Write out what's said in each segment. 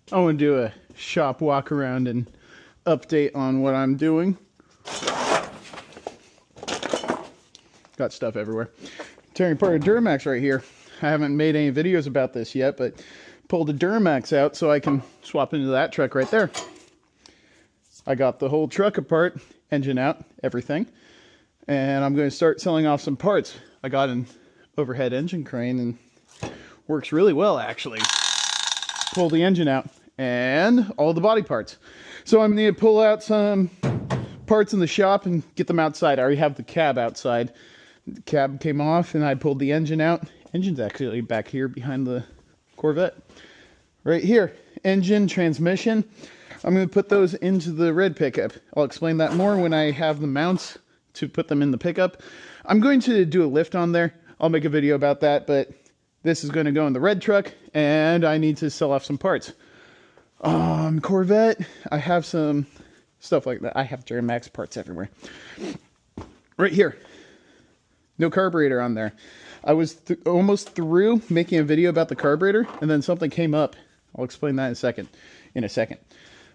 I want to do a shop walk around and update on what I'm doing. Got stuff everywhere. Tearing apart a Duramax right here. I haven't made any videos about this yet, but pulled a Duramax out so I can swap into that truck right there. I got the whole truck apart, engine out, everything. And I'm going to start selling off some parts. I got an overhead engine crane and works really well actually. Pull the engine out and all the body parts. So I'm going to pull out some parts in the shop and get them outside. I already have the cab outside. The cab came off and I pulled the engine out. Engine's actually back here behind the Corvette. Right here, engine, transmission. I'm going to put those into the red pickup. I'll explain that more when I have the mounts to put them in the pickup. I'm going to do a lift on there. I'll make a video about that, but this is going to go in the red truck and I need to sell off some parts. Corvette, I have some stuff like that. I have Duramax parts everywhere. Right here. No carburetor on there. I was almost through making a video about the carburetor and then something came up. I'll explain that in a second.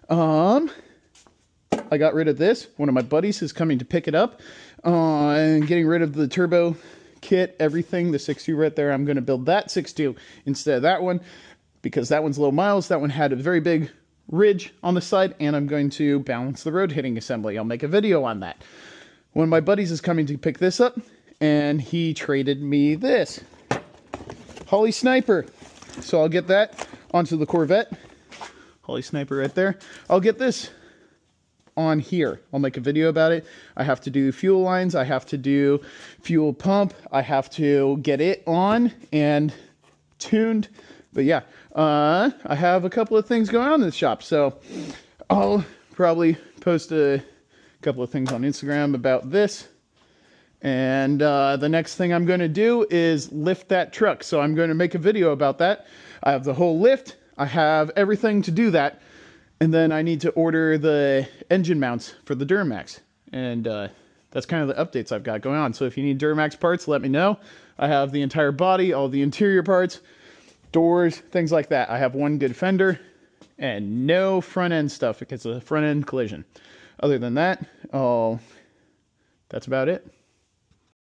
I got rid of this. One of my buddies is coming to pick it up. And getting rid of the turbo kit, everything, the 6.2 right there. I'm going to build that 6.2 instead of that one because that one's low miles. That one had a very big ridge on the side and I'm going to balance the road hitting assembly. I'll make a video on that. One of my buddies is coming to pick this up and he traded me this Holley Sniper. So I'll get that onto the Corvette. Holley Sniper right there. I'll get this on here. I'll make a video about it. I have to do fuel lines. I have to do fuel pump. I have to get it on and tuned. But yeah, I have a couple of things going on in the shop. So I'll probably post a couple of things on Instagram about this. And the next thing I'm going to do is lift that truck. So I'm going to make a video about that. I have the whole lift. I have everything to do that. And then I need to order the engine mounts for the Duramax. And that's kind of the updates I've got going on. So if you need Duramax parts, let me know. I have the entire body, all the interior parts, doors, things like that. I have one good fender and no front end stuff because it's a front end collision. Other than that, that's about it.